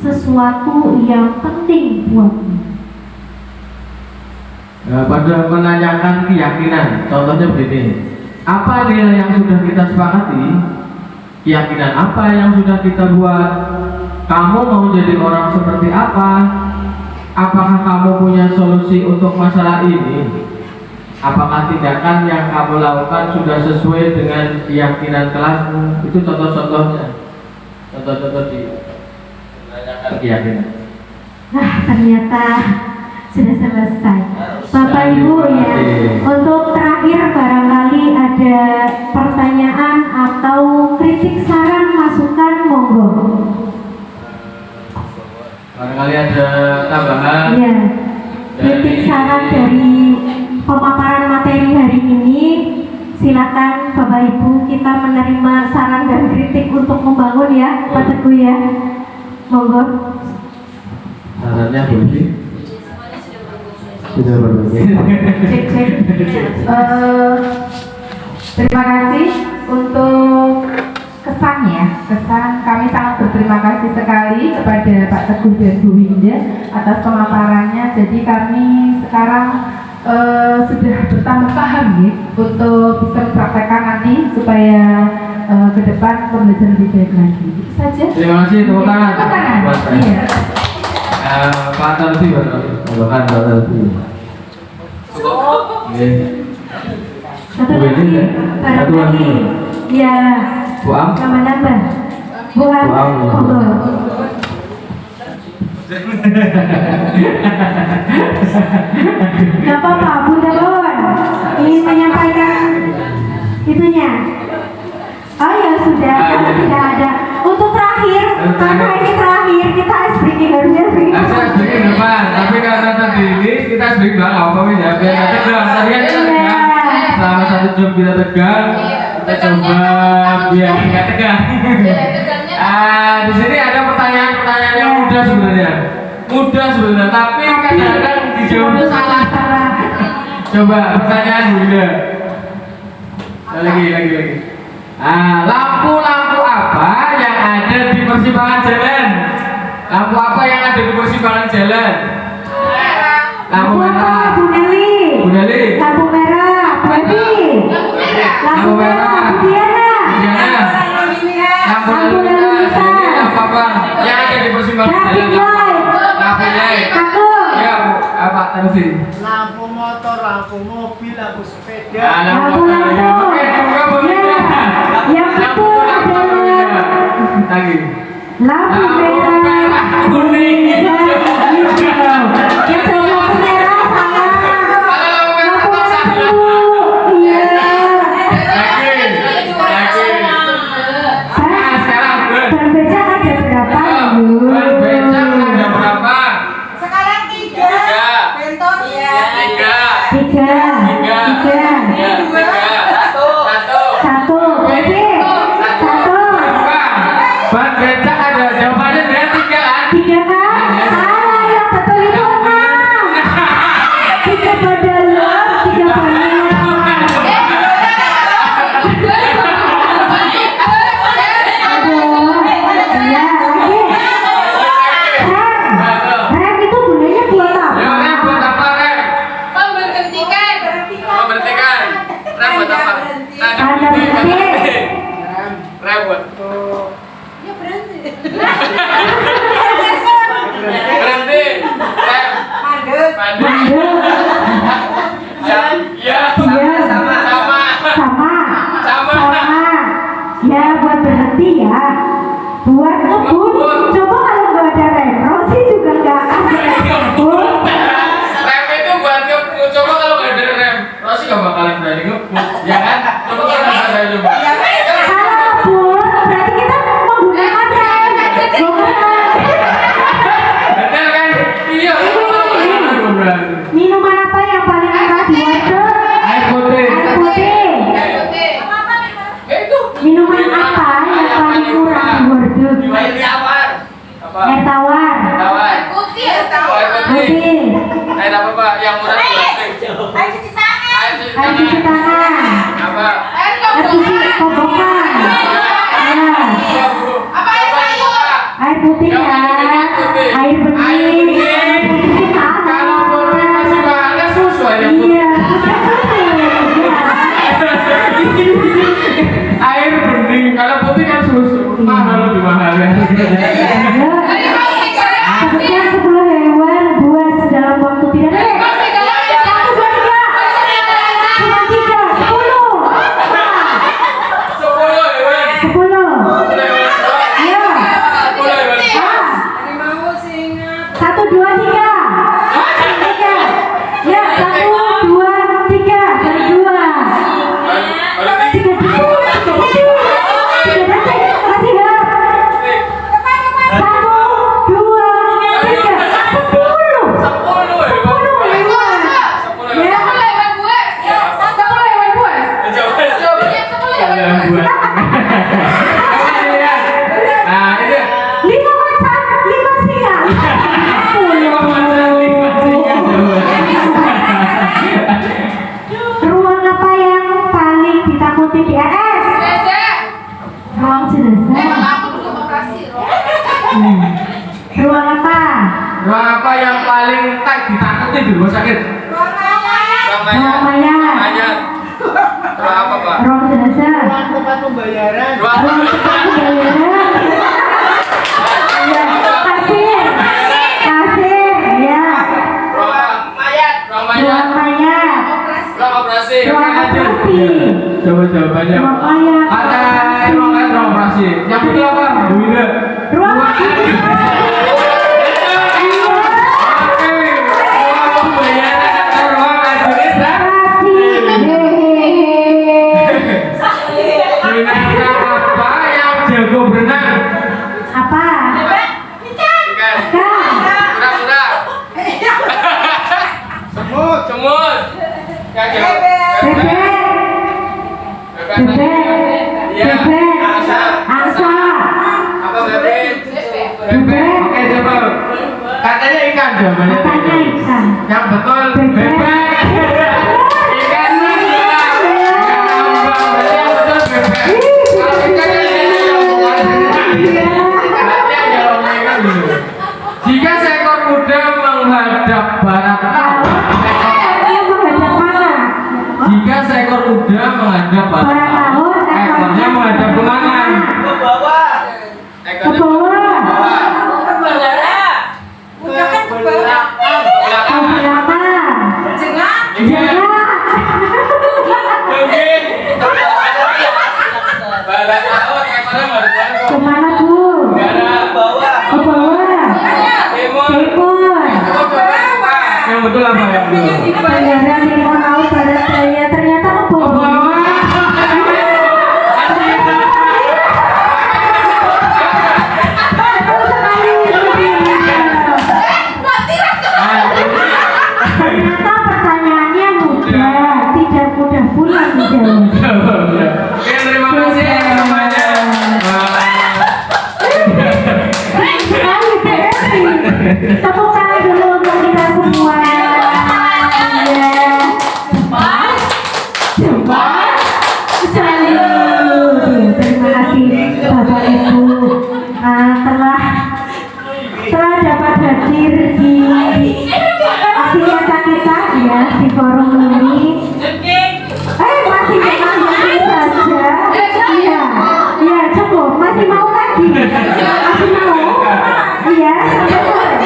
sesuatu yang penting buatmu. Pada menanyakan keyakinan, contohnya begini, apa nilai yang sudah kita sepakati? Keyakinan apa yang sudah kita buat? Kamu mau jadi orang seperti apa? Apakah kamu punya solusi untuk masalah ini? Apakah tindakan yang kamu lakukan sudah sesuai dengan keyakinan kelasmu? Itu contoh-contohnya. Contoh-contoh di menanyakan keyakinan. Nah, ternyata sudah selesai. Bapak Ibu ya, untuk terakhir barangkali ada pertanyaan atau kritik, saran, masukan, monggo. Barangkali ada tambahan. Ya, kritik saran dari pemaparan materi hari ini, silakan Bapak Ibu, kita menerima saran dan kritik untuk membangun ya, Pak Teguh ya. Monggo. Sarannya boleh. Sudah berbagi. Cek. Terima kasih untuk kesannya. Kami sangat berterima kasih sekali kepada Pak Teguh dan Bu Winda atas pemaparannya. Jadi kami sekarang sudah bertambah paham ya, untuk bisa mempraktekkan nanti supaya ke depan pembelajaran lebih baik lagi. Itu saja. Terima kasih, tepuk tangan. Tepuk tangan. Buat saya. Iya. Pak Tarsi, Pak Tarsi. Oke. Satu Bu lagi, Winda, ya? Satu lagi. Ya, Bu Am. nambah. Bu Am, Bu Am. monggo. Gak apa-apa, Bunda Bawon ingin menyampaikan itunya. Oh ya sudah, kalau tidak ada. Untuk terakhir, karena ini terakhir, kita ice breaking, harusnya breaking. Saya sedikit depan, tapi karena tadi ini kita sedikit belakang, apa ya? Biar nggak tegang. Tadi kan kita tegang. Selama satu jam kita tegang, kita coba biar nggak tegang. Di sini ada pertanyaan-pertanyaan yang mudah sebenarnya. Tapi kadang-kadang dijawabnya salah. Coba pertanyaan Bunda. Lagi. Lampu-lampu apa yang ada di persimpangan jalan? Lampu apa yang ada di persimpangan jalan? Lampu merah. Bu Nelly. Lampu merah, Babi. Lampu merah, Bu Diana. Lampu lalu lintas. Ini lampu apa yang ada di persimpangan jalan? Lampu light. Aku. Ya, Bu. Apa terusin? Lampu motor, lampu mobil, lampu sepeda. Lampu Lampu. Oke, juga boleh. Yang betul adalah Lagi. lampu merah, kuning. yang saya lampu merah sama lampu merah dulu. Iya. Lagi. Sekarang Ban becak ada berapa, Bu? ban becak ada berapa? Sekarang 3. Bentor ya. 3. Tiga. Ya, 1. Satu. Oke. Satu. Ban becak ada jawabannya dengan 3 kan? Tiga kan? Salah, yang betul itu 6. 3 badalah, 3 badalah. Rem itu gunanya buat apa? Ya, rem buat apa, rem? Memberhentikan. Memberhentikan. Rem buat apa? Tanda berhenti. Rem buat Ya berhenti. berhenti. Rem. Mandek. Mandek. Ya. Iya. Sama. Sama. Ya buat berhenti ya. Buat ngebut. Coba kalau nggak ada rem, Rosi juga nggak ada ngebut. Rem itu buat ngebut. Coba kalau nggak ada rem, Rosi nggak bakalan berani ngebut, ya kan? Coba kalau nggak ada coba. buat. Nah, itu 5 macan, 5 singa. Ruang apa yang paling ditakuti di AS? Ruang jenazah. Ruang apa? ruang apa yang paling ditakuti di rumah sakit? Ruang mayat. Ruang apa, Pak? Ruang jenazah. Ruang tempat pembayaran. Ruang Ruang tempat pembayaran. Ya, kasir. Kasir, ya. ruang mayat. Ruang Ruang mayat. Ruang operasi. Ruang operasi. Coba jawabannya. Ruang mayat. Ada ruang mayat, ruang operasi. Yang betul apa? Bu Ida. Ruang jago berenang. apa? Ikan. Kura-kura. Semut. Yang jago. Bebek. Bebek. Iya. Bebek. Angsa. Angsa. Apa bebek? Bebek. Oke, coba. Katanya ikan jawabannya. Katanya ikan. Yang betul Bebek. bebek. Ikan berenang. Ikan ngambang. Berarti yang betul bebek. Kalau ikan jika seekor kuda menghadap barat laut, Dia menghadap mana? jika seekor kuda menghadap barat Barat laut, laut, ekornya menghadap kemana? Ke bawah. Ke Ekornya bawah. ke belakang. Ke belakang. Ingat, Jangan. mungkin barat laut ekornya menghadap Kemana Bu? barat. Ke bawah. Timur. Timur. Yang betul apa ya? Tenggara, timur, laut, barat, daya. Ternyata ke Ke bawah. bawah. Ternyata pertanyaannya mudah, tidak mudah pula dijawab. Oke, terima kasih semuanya. Sekali BSI. Tepuk tangan dulu untuk kita semua. Iya. Cepat. Salut. Terima kasih Bapak Ibu telah dapat hadir di aksi nyata kita ya di forum ini. Masih menanggapi saja. Iya, iya cukup. Masih mau lagi? Masih mau? Iya, sampai sore.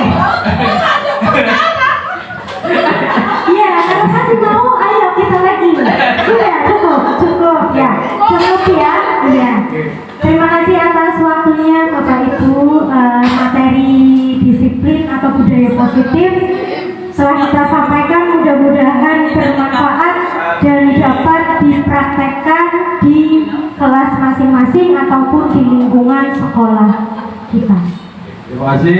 Iya, kalau masih mau, ayo kita lagi. Sudah cukup ya, cukup ya. Iya. Terima kasih atas waktunya Bapak Ibu. Materi disiplin atau budaya positif telah kita sampaikan, mudah-mudahan bermanfaat dan dapat dipraktekkan di kelas masing-masing ataupun di lingkungan sekolah kita. Terima kasih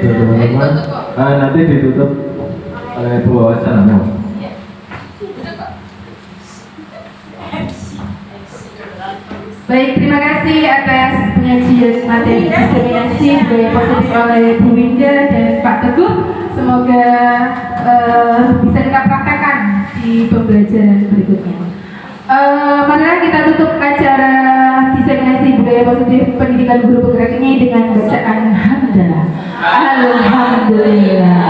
teman-teman. Nanti ditutup oleh Bu Wacan. Baik, terima kasih atas penyajian materi diseminasi budaya positif oleh Bu Winda dan Pak Teguh. Semoga bisa kita praktekkan di pembelajaran berikutnya. Marilah kita tutup acara diseminasi budaya positif pendidikan guru penggerak ini dengan bacaan hamdalah. Alhamdulillah.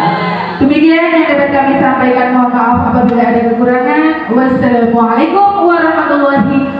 Demikian yang dapat kami sampaikan. Mohon maaf apabila ada kekurangan. Wassalamualaikum warahmatullahi wabarakatuh.